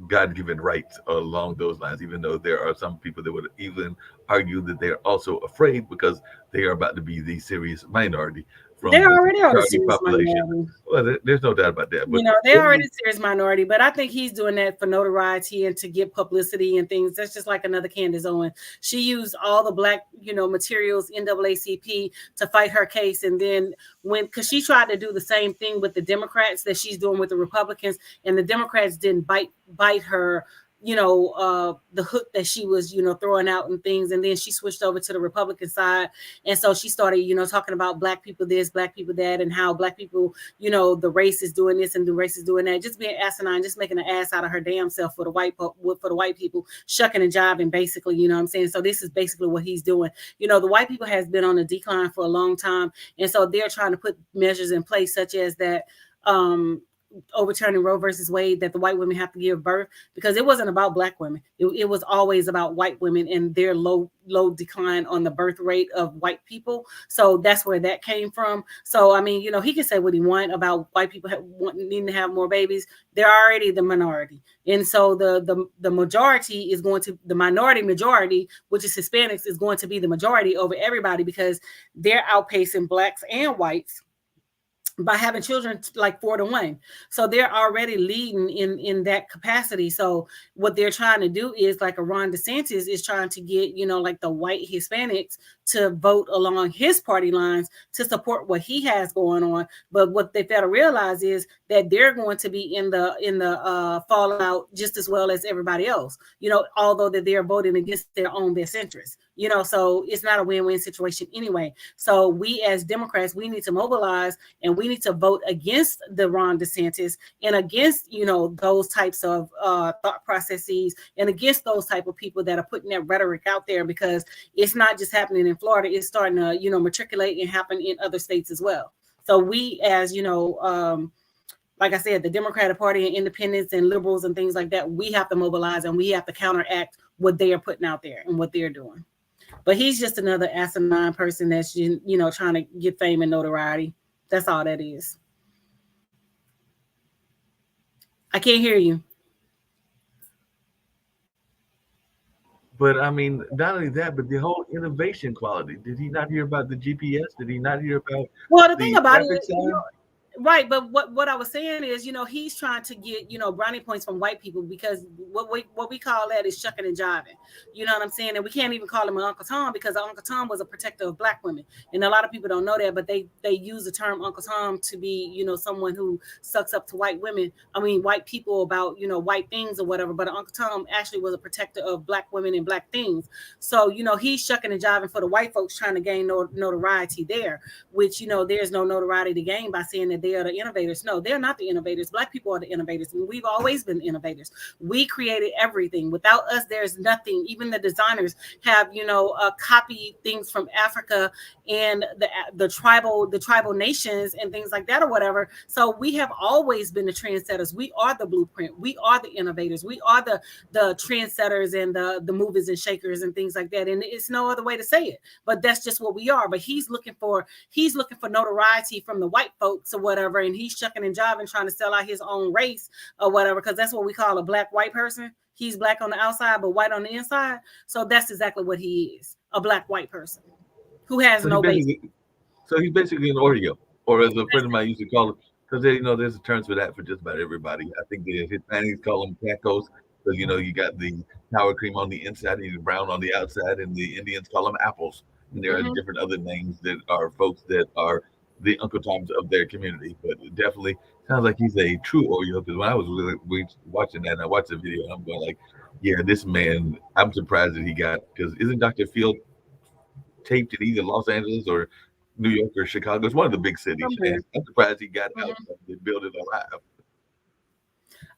God-given rights along those lines, even though there are some people that would even argue that they're also afraid because they are about to be the serious minority. They already are a serious minority. Well, there's no doubt about that. But they're already a serious minority, but I think he's doing that for notoriety and to get publicity and things. That's just like another Candace Owens. She used all the black, materials, NAACP, to fight her case. And then because she tried to do the same thing with the Democrats that she's doing with the Republicans, and the Democrats didn't bite her, the hook that she was, throwing out and things. And then she switched over to the Republican side. And so she started, talking about black people this, black people that, and how black people, the race is doing this and the race is doing that, just being asinine, just making an ass out of her damn self for the white people, shucking and jiving, basically, you know what I'm saying? So this is basically what he's doing. The white people has been on a decline for a long time. And so they're trying to put measures in place such as that, overturning Roe versus Wade, that the white women have to give birth, because it wasn't about black women. It was always about white women and their low decline on the birth rate of white people. So that's where that came from. So, I mean, he can say what he wants about white people needing to have more babies. They're already the minority. And so the majority is going to, the minority majority, which is Hispanics, is going to be the majority over everybody because they're outpacing blacks and whites by having children like 4-1. So they're already leading in that capacity. So what they're trying to do is, like a Ron DeSantis is trying to get, like the white Hispanics to vote along his party lines to support what he has going on. But what they fail to realize is that they're going to be in the fallout just as well as everybody else, although that they're voting against their own best interests, so it's not a win-win situation anyway. So we as Democrats, we need to mobilize and we need to vote against the Ron DeSantis and against, those types of thought processes and against those type of people that are putting that rhetoric out there, because it's not just happening in Florida, it's starting to, matriculate and happen in other states as well. So we as, like I said, the Democratic Party and independents and liberals and things like that, we have to mobilize and we have to counteract what they are putting out there and what they're doing. But he's just another asinine person that's, trying to get fame and notoriety. That's all that is. I can't hear you. But I mean, not only that, but the whole innovation quality. Did he not hear about the GPS? Did he not hear about? Well, the thing about it, Right, but what I was saying is, he's trying to get, brownie points from white people, because what we call that is shucking and jiving. You know what I'm saying? And we can't even call him an Uncle Tom, because Uncle Tom was a protector of black women, and a lot of people don't know that, but they use the term Uncle Tom to be, someone who sucks up to white women. I mean, white people about, white things or whatever. But Uncle Tom actually was a protector of black women and black things. So he's shucking and jiving for the white folks, trying to gain notoriety there, which there's no notoriety to gain by saying that they are the innovators. No, they're not the innovators. Black people are the innovators, and we've always been innovators. We created everything. Without us, there's nothing. Even the designers have, copied things from Africa and the tribal nations and things like that or whatever. So we have always been the trendsetters. We are the blueprint. We are the innovators. We are the trendsetters and the movers and shakers and things like that. And it's no other way to say it. But that's just what we are. But he's looking for notoriety from the white folks or whatever, and he's shucking and jiving, trying to sell out his own race or whatever, because that's what we call a black white person. He's black on the outside but white on the inside. So that's exactly what he is, a black white person who has no base. So he's basically an Oreo, or as a friend of mine used to call it, because there's a term for that for just about everybody. I think the Hispanics call them tacos, because you got the sour cream on the inside and the brown on the outside, and the Indians call them apples. And there are different other names that are folks that are the Uncle Toms of their community. But it definitely sounds like he's a true Oreo, because when I was really watching that, and I watched the video, and I'm going like, yeah, this man, I'm surprised that he got, because isn't Dr. Field taped in either Los Angeles or New York or Chicago? It's one of the big cities. And I'm surprised he got out of the building alive.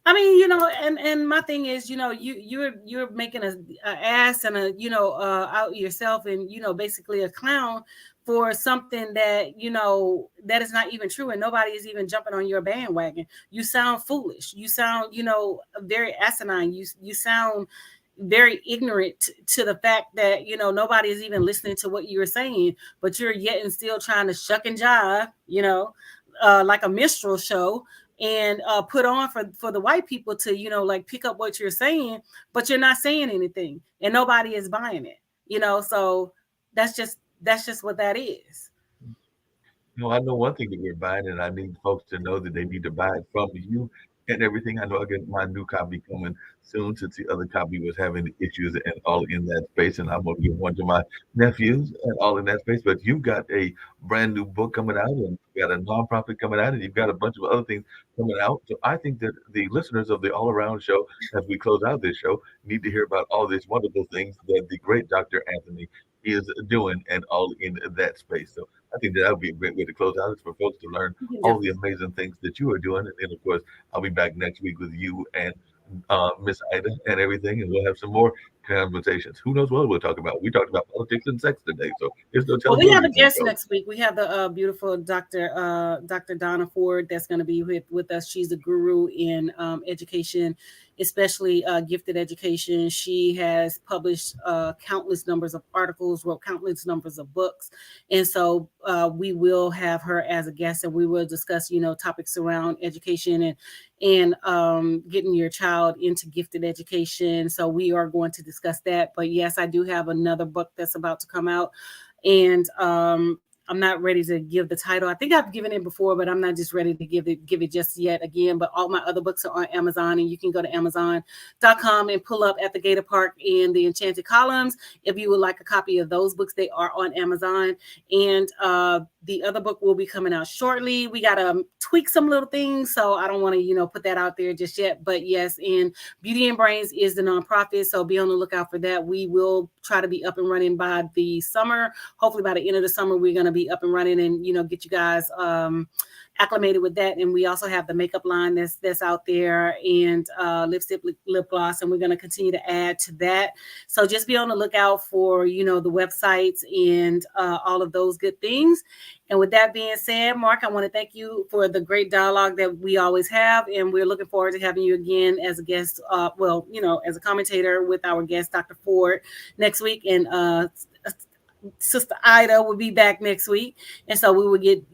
I mean, and my thing is, you're making a ass and out yourself, and basically a clown for something that that is not even true, and nobody is even jumping on your bandwagon. You sound foolish. You sound very asinine. You sound very ignorant to the fact that nobody is even listening to what you're saying, but you're yet and still trying to shuck and jive, like a minstrel show, and put on for the white people to like pick up what you're saying, but you're not saying anything, and nobody is buying it. So that's just what that is. I know one thing that we're buying, and I need folks to know that they need to buy it from you and everything. I know I get my new copy coming soon, since the other copy was having issues and all in that space, and I'm going to give one to my nephews and all in that space. But you've got a brand new book coming out, and you've got a nonprofit coming out, and you've got a bunch of other things coming out. So I think that the listeners of the All Around Show, as we close out this show, need to hear about all these wonderful things that the great Dr. Anthony is doing, and all in that space. So I think that would be a great way to close out, is for folks to learn all the amazing things that you are doing. And then, of course, I'll be back next week with you and Miss Ida and everything, and we'll have some more conversations. Who knows what we'll talk about? We talked about politics and sex today, so there's no telling. Well, we have a guest next week. We have the beautiful Dr. Donna Ford that's going to be with us. She's a guru in education, especially gifted education. She has published countless numbers of articles, wrote countless numbers of books, and so we will have her as a guest, and we will discuss topics around education and getting your child into gifted education. So we are going to discuss that. But yes, I do have another book that's about to come out, and I'm not ready to give the title. I think I've given it before, but I'm not just ready to give it just yet again. But all my other books are on Amazon, and you can go to Amazon.com and pull up At the Gator Park and The Enchanted Columns. If you would like a copy of those books, they are on Amazon. And the other book will be coming out shortly. We got to tweak some little things, so I don't want to, put that out there just yet. But yes, and Beauty and Brains is the nonprofit, so be on the lookout for that. We will try to be up and running by the summer. Hopefully by the end of the summer, we're going to be up and running and, get you guys acclimated with that. And we also have the makeup line that's out there, and lipstick, lip gloss, and we're going to continue to add to that. So just be on the lookout for, the websites and all of those good things. And with that being said, Mark, I want to thank you for the great dialogue that we always have. And we're looking forward to having you again as a guest, as a commentator with our guest, Dr. Ford, next week. And Sister Ida will be back next week. And so we will get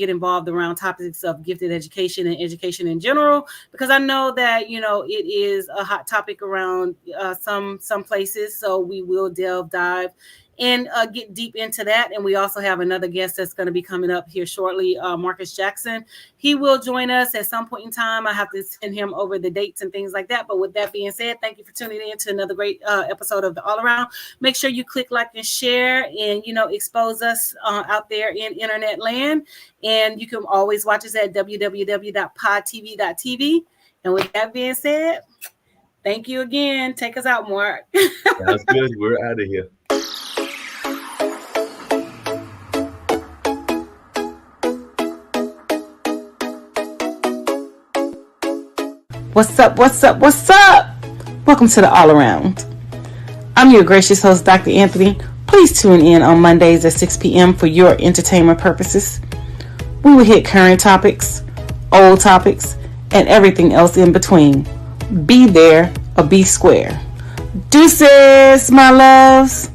involved around topics of gifted education and education in general, because I know that, it is a hot topic around some places. So we will dive and get deep into that. And we also have another guest that's going to be coming up here shortly, Marcus Jackson. He will join us at some point in time. I have to send him over the dates and things like that. But with that being said, thank you for tuning in to another great episode of the All Around. Make sure you click like and share, and expose us out there in internet land. And you can always watch us at www.podtv.tv. And with that being said, thank you again. Take us out, Mark. Sounds good. We're out of here. What's up? What's up? What's up? Welcome to the All Around. I'm your gracious host, Dr. Anthony. Please tune in on Mondays at 6 p.m. for your entertainment purposes. We will hit current topics, old topics, and everything else in between. Be there or be square. Deuces, my loves.